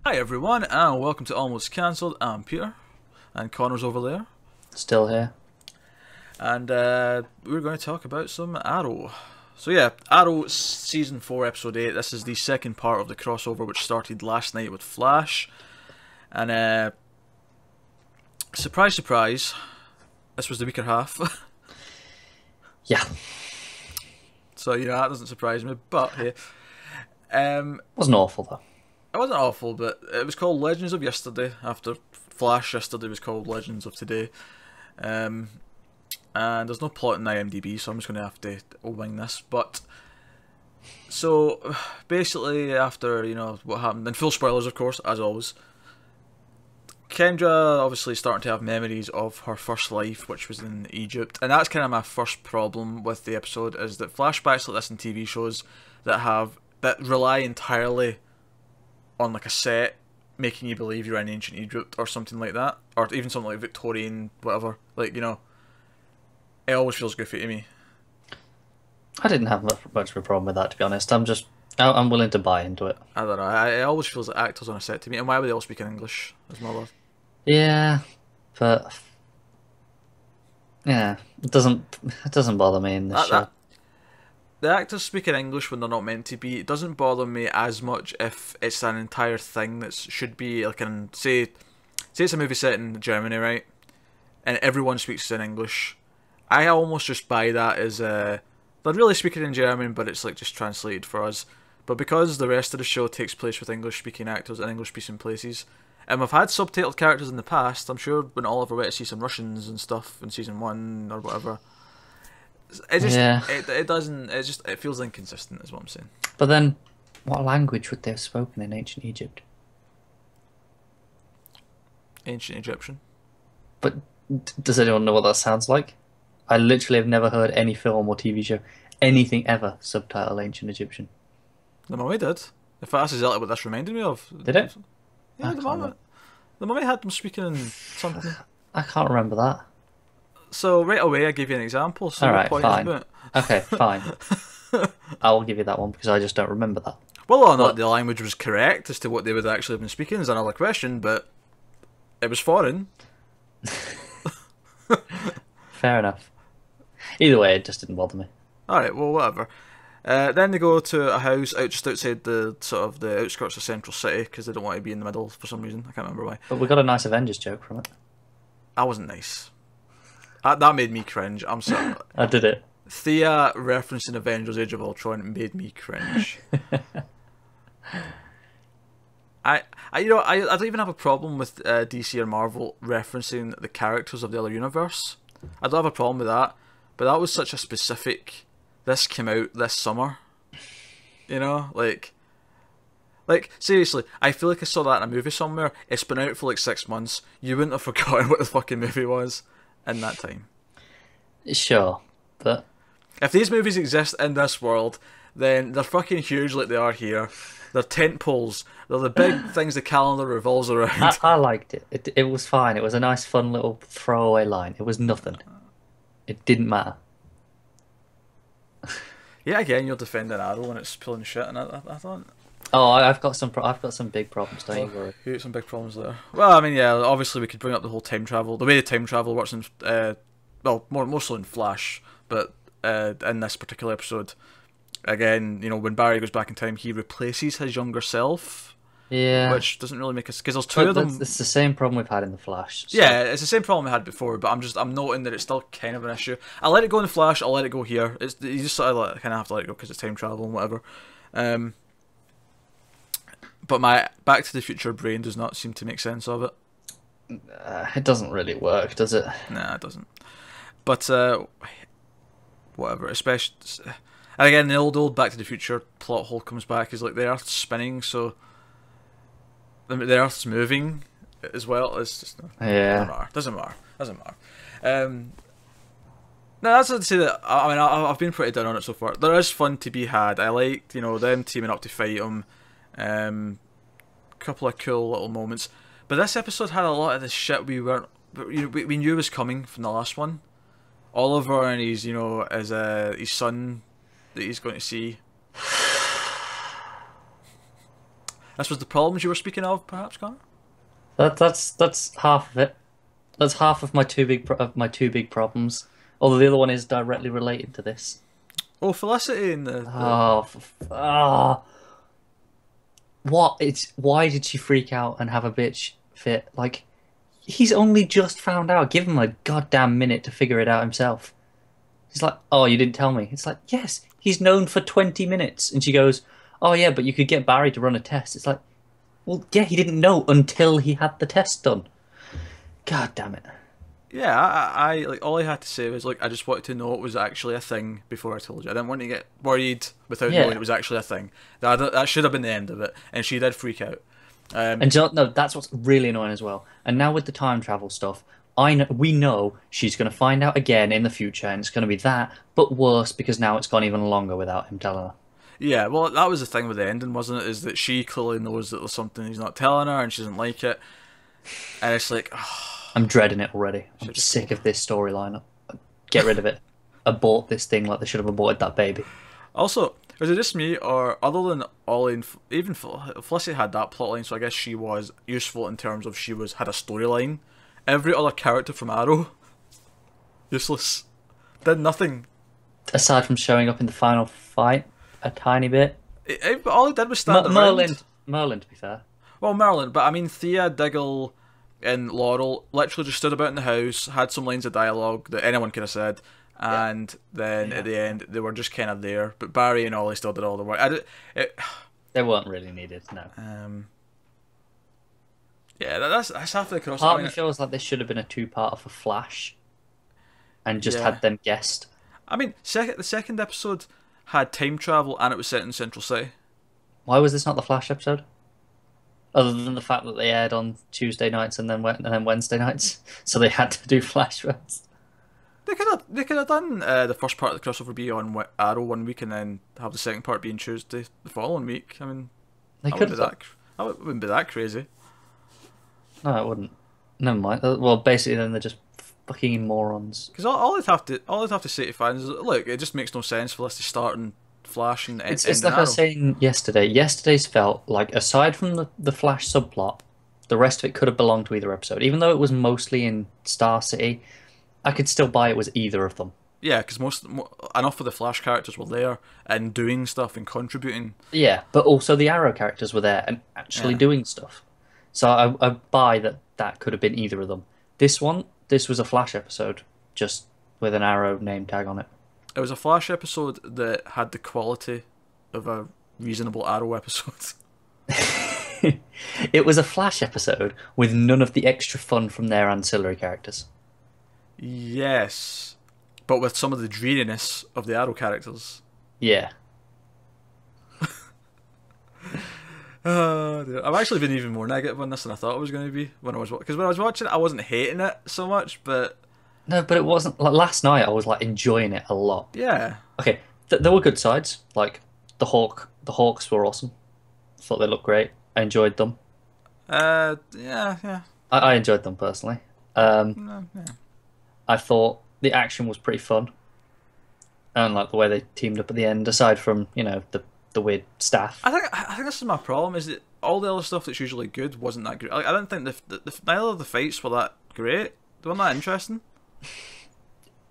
Hi everyone, and welcome to Almost Cancelled. I'm Peter, and Connor's over there, Still here. and we're going to talk about some Arrow. So yeah, Arrow Season 4, Episode 8, this is the second part of the crossover which started last night with Flash, and surprise surprise, this was the weaker half. Yeah. So you know, that doesn't surprise me, but hey. Wasn't awful though. It wasn't awful, but it was called Legends of Yesterday, after Flash yesterday was called Legends of Today. And there's no plot in IMDb, so I'm just going to have to wing this. But, so, basically, after, you know, what happened, and full spoilers, of course, as always, Kendra obviously starting to have memories of her first life, which was in Egypt. And that's kind of my first problem with the episode, is that flashbacks like this in TV shows that rely entirely on like a set making you believe you're in ancient Egypt or something like that, or even something like Victorian, whatever. Like, you know, it always feels goofy to me. I didn't have much of a problem with that, to be honest. I'm willing to buy into it. I don't know. It always feels like actors on a set to me. And why would they all speak in English? As my love. Yeah, but yeah, it doesn't bother me in this show. The actors speak in English when they're not meant to be. It doesn't bother me as much if it's an entire thing that should be like say it's a movie set in Germany, right? And everyone speaks in English. I almost just buy that as they're really speaking in German, but it's like just translated for us. But because the rest of the show takes place with English speaking actors in English speaking places, and we've had subtitled characters in the past, I'm sure when Oliver went to see some Russians and stuff in season 1 or whatever. It just it doesn't, it feels inconsistent is what I'm saying. But then, what language would they have spoken in ancient Egypt? Ancient Egyptian. But does anyone know what that sounds like? I literally have never heard any film or TV show, anything ever, subtitle ancient Egyptian. The Mummy did. In fact, that's exactly what this reminded me of. Did it? Yeah, the Mummy had them speaking in something. I can't remember that. So right away I gave you an example, so Alright, what point fine. is it? Okay, fine. I will give you that one because I just don't remember that. Whether or not the language was correct as to what they would actually have been speaking is another question, but it was foreign. Fair enough. Either way, it just didn't bother me. Alright, well, whatever. Then they go to a house just outside the sort of the outskirts of Central City because they don't want to be in the middle for some reason. I can't remember why. But we got a nice Avengers joke from it. That wasn't nice. That made me cringe. I'm sorry. I did it. Thea referencing Avengers Age of Ultron made me cringe. I don't even have a problem with DC or Marvel referencing the characters of the other universe. I don't have a problem with that. But that was such a specific... This came out this summer. You know? Like, seriously, I feel like I saw that in a movie somewhere. It's been out for like 6 months. You wouldn't have forgotten what the fucking movie was in that time. Sure, but... If these movies exist in this world, then they're fucking huge like they are here. They're tent poles. They're the big things the calendar revolves around. I liked it. It was fine. It was a nice, fun little throwaway line. It was nothing. It didn't matter. Yeah, again, you're defending Arrow and it's pulling shit, and I thought... Oh, I've got some big problems. Don't you worry. You got some big problems there. Well, I mean, yeah, obviously we could bring up the whole time travel. The way the time travel works in, well, more so in Flash, but in this particular episode, again, you know, when Barry goes back in time, he replaces his younger self. Yeah. Which doesn't really make us, because there's two of them. It's the same problem we've had in the Flash. So. Yeah, it's the same problem we had before, but I'm noting that it's still kind of an issue. I let it go in the Flash. I'll let it go here. You just sort of kind of have to let it go because it's time travel and whatever. But my Back to the Future brain does not seem to make sense of it. It doesn't really work, does it? Nah, it doesn't. But whatever. Especially, and again, the old Back to the Future plot hole comes back. Is like the Earth's spinning, so the Earth's moving as well. It's just doesn't matter. No, that's not to say that. I mean, I've been pretty down on it so far. There is fun to be had. I liked, you know, them teaming up to fight him. Couple of cool little moments, but this episode had a lot of the shit we knew was coming from the last one. Oliver and his, you know, his son that he's going to see. This was the problems you were speaking of, perhaps, Connor? That's half of it. That's half of my two big problems. Although the other one is directly related to this. Oh, Felicity and the what? Why did she freak out and have a bitch fit? Like, he's only just found out. Give him a goddamn minute to figure it out himself. He's like, oh, you didn't tell me. It's like, yes, he's known for 20 minutes. And she goes, oh yeah, but you could get Barry to run a test. It's like, well, yeah, he didn't know until he had the test done. God damn it. Yeah, I like all I had to say was like I just wanted to know it was actually a thing before I told you. I didn't want to get worried without knowing it was actually a thing. That should have been the end of it, and she did freak out. And no, that's what's really annoying as well. And now with the time travel stuff, we know she's going to find out again in the future, and it's going to be that, but worse because now it's gone even longer without him telling her. Yeah, well, that was the thing with the ending, wasn't it? Is that she clearly knows that there's something he's not telling her, and she doesn't like it, and it's like. Oh. I'm dreading it already. I'm sick of this storyline. Get rid of it. Abort this thing like they should have aborted that baby. Also, was it just me, or other than Ollie and even Felicity had that plotline, so I guess she was useful in terms of had a storyline. Every other character from Arrow, useless. Did nothing. Aside from showing up in the final fight a tiny bit. All he did was stand around. Merlin, to be fair. Well, Merlin, but I mean Thea, Diggle, and Laurel literally just stood about in the house, had some lines of dialogue that anyone could have said, and then at the end they were just kind of there. But Barry and Ollie still did all the work. They weren't really needed, no. Yeah, that's half the cross. Part of me feels like this should have been a two-part for Flash, and just had them guessed. I mean, the second episode had time travel and it was set in Central City. Why was this not the Flash episode? Other than the fact that they aired on Tuesday nights and then Wednesday nights, so they had to do Flash first. They could have done the first part of the crossover be on Arrow one week and then have the second part being Tuesday the following week. I mean, they could. That wouldn't be that crazy. No, it wouldn't. Never mind. Well, basically, then they're just fucking morons. Because all they'd have to say to fans is, look, it just makes no sense for us to start and Flash and it's like I was saying yesterday. Yesterday's felt like, aside from the Flash subplot, the rest of it could have belonged to either episode. Even though it was mostly in Star City, I could still buy it was either of them. Yeah, because enough of the Flash characters were there and doing stuff and contributing. Yeah, but also the Arrow characters were there and actually doing stuff. So I buy that could have been either of them. This was a Flash episode, just with an Arrow name tag on it. It was a Flash episode that had the quality of a reasonable Arrow episode. It was a Flash episode with none of the extra fun from their ancillary characters. Yes, but with some of the dreariness of the Arrow characters. Yeah. I've actually been even more negative on this than I thought I was going to be when I was watching it. I wasn't hating it so much, but no, but it wasn't like last night. I was like enjoying it a lot. Yeah. Okay, there were good sides. Like the Hawks were awesome. Thought they looked great. I enjoyed them. Yeah. I enjoyed them personally. I thought the action was pretty fun, and like the way they teamed up at the end. Aside from the weird staff. I think this is my problem. Is that all the other stuff that's usually good wasn't that great. Like, I don't think neither of the fights were that great. They weren't that interesting.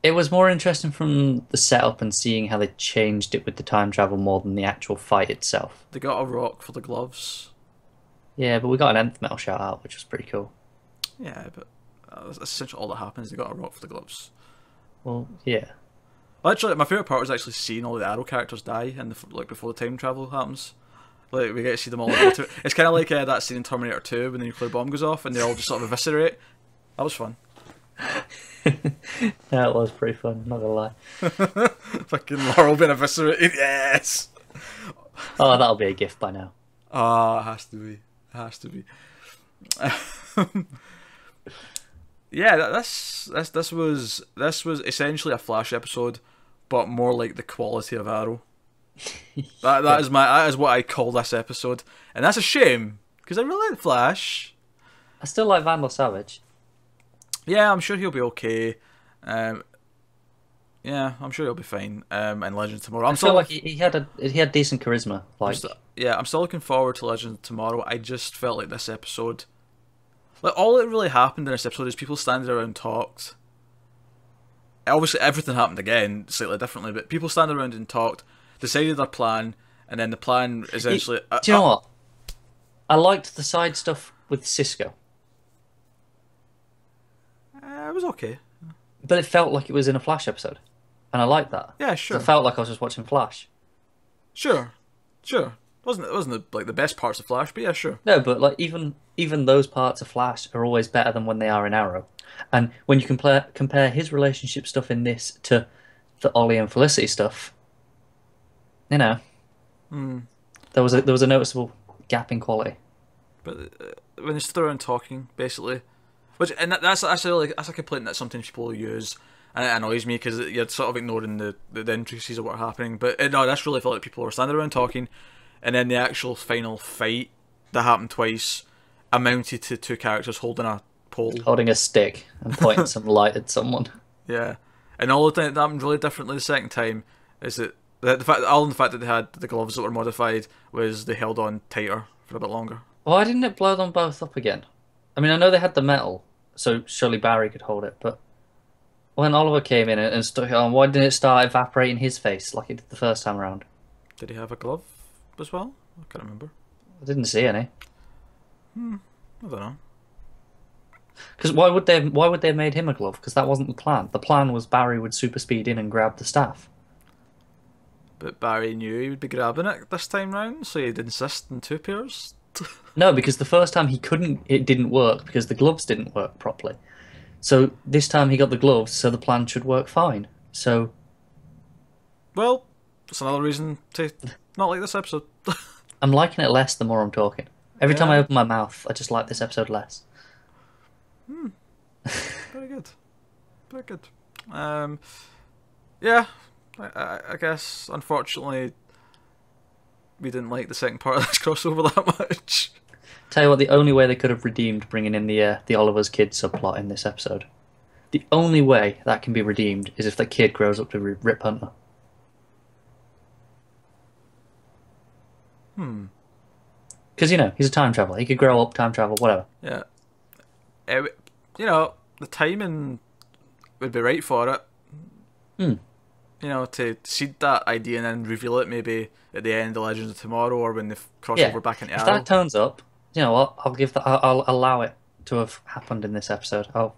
It was more interesting from the setup and seeing how they changed it with the time travel more than the actual fight itself. They got a rock for the gloves. Yeah, but we got an nth metal shout out, which was pretty cool. Yeah, but that's essentially all that happens. They got a rock for the gloves. Well, yeah. Actually, my favourite part was actually seeing all the Arrow characters die before the time travel happens. Like, we get to see them all. It's kind of like that scene in Terminator 2 when the nuclear bomb goes off and they all just sort of eviscerate. That was fun. Yeah, it was pretty fun, not gonna lie. Fucking Laurel being eviscerated, yes! Oh, that'll be a gift by now. Oh, it has to be. It has to be. Yeah, this was essentially a Flash episode, but more like the quality of Arrow. That is what I call this episode, and that's a shame because I really like Flash. I still like Vandal Savage. Yeah, I'm sure he'll be okay. Yeah, I'm sure he'll be fine. And Legend of Tomorrow. I feel like he had decent charisma. Like, I'm still looking forward to Legend of Tomorrow. I just felt like this episode, like all that really happened in this episode is people standing around talked. Obviously, everything happened again slightly differently, but people standing around and talked, decided their plan, and then the plan essentially. Do you know what? I liked the side stuff with Cisco, it was okay. but it felt like it was in a Flash episode, and I liked that. Yeah, 'Cause sure. I felt like I was just watching Flash. Sure. It wasn't like the best parts of Flash, but yeah, sure. No, but like even those parts of Flash are always better than when they are in Arrow. And when you compare his relationship stuff in this to the Ollie and Felicity stuff, you know, there was a noticeable gap in quality. But when they stood around talking, basically, that's actually like that's a complaint that sometimes people use, and it annoys me because you're sort of ignoring the intricacies of what are happening. But no, that's really felt like people were standing around talking, and then the actual final fight that happened twice amounted to two characters holding a pole. Holding a stick and pointing some light at someone. Yeah, and all the time that happened really differently the second time is that the fact that they had the gloves that were modified was they held on tighter for a bit longer. Why didn't it blow them both up again? I mean, I know they had the metal, so surely Barry could hold it, but when Oliver came in and stuck it on, why didn't it start evaporating his face like it did the first time around? Did he have a glove as well? I can't remember. I didn't see any. I don't know. Because why would they have made him a glove? Because that wasn't the plan. The plan was Barry would super speed in and grab the staff. But Barry knew he would be grabbing it this time round, so he'd insist on two pairs. No, because the first time he couldn't, it didn't work because the gloves didn't work properly. So this time he got the gloves, so the plan should work fine. So, Well, that's another reason to not like this episode. I'm liking it less the more I'm talking. Every time I Yeah. open my mouth, I just like this episode less. Very good. Very good. Yeah, I guess, unfortunately, we didn't like the second part of this crossover that much. Tell you what, the only way they could have redeemed bringing in the Oliver's kid subplot in this episode, the only way that can be redeemed is if the kid grows up to be Rip Hunter. Because, you know, he's a time traveler. He could grow up, time travel, whatever. Yeah. The timing would be right for it. To seed that idea and then reveal it maybe at the end of Legends of Tomorrow or when they cross Yeah, over back into if Arrow. that turns up, you know what? I'll allow it to have happened in this episode. I'll,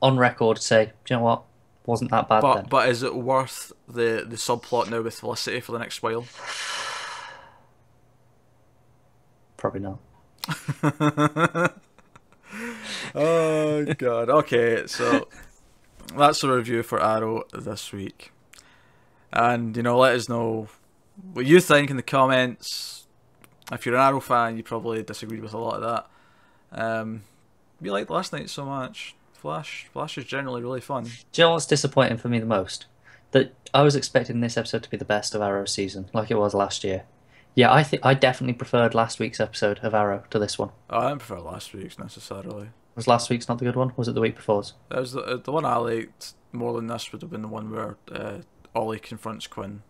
on record, say, do you know what? Wasn't that bad then. But is it worth the subplot now with Felicity for the next while? Probably not. Oh god. Okay, so that's the review for Arrow this week. And let us know what you think in the comments. If you're an Arrow fan, you probably disagreed with a lot of that. We liked last night so much. Flash is generally really fun. Do you know what's disappointing for me the most? That I was expecting this episode to be the best of Arrow's season, like it was last year. Yeah, I definitely preferred last week's episode of Arrow to this one. Oh, I didn't prefer last week's necessarily. Was last week's not the good one? Was it the week before's? That was the one I liked more than this would have been the one where Ollie confronts Quinn.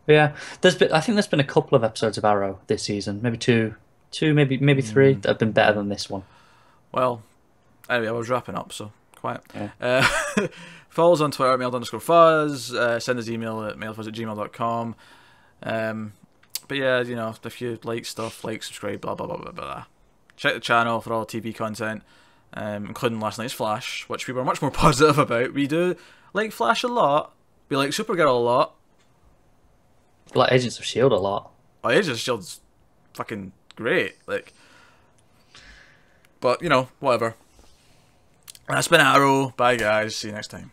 Yeah, I think there's been a couple of episodes of Arrow this season, maybe two, maybe three that have been better than this one. Well, anyway, I was wrapping up, so quiet. Yeah. Follow us on Twitter, mail_fuzz. Send us email at mailfuzz@gmail.com. But yeah, if you like stuff, like, subscribe, blah, blah, blah, blah, blah. Check the channel for all TV content, including last night's Flash, which we were much more positive about. We do like Flash a lot. We like Supergirl a lot. Like Agents of S.H.I.E.L.D. a lot. Oh, Agents of S.H.I.E.L.'s fucking great. But, whatever. That's been Arrow. Bye, guys. See you next time.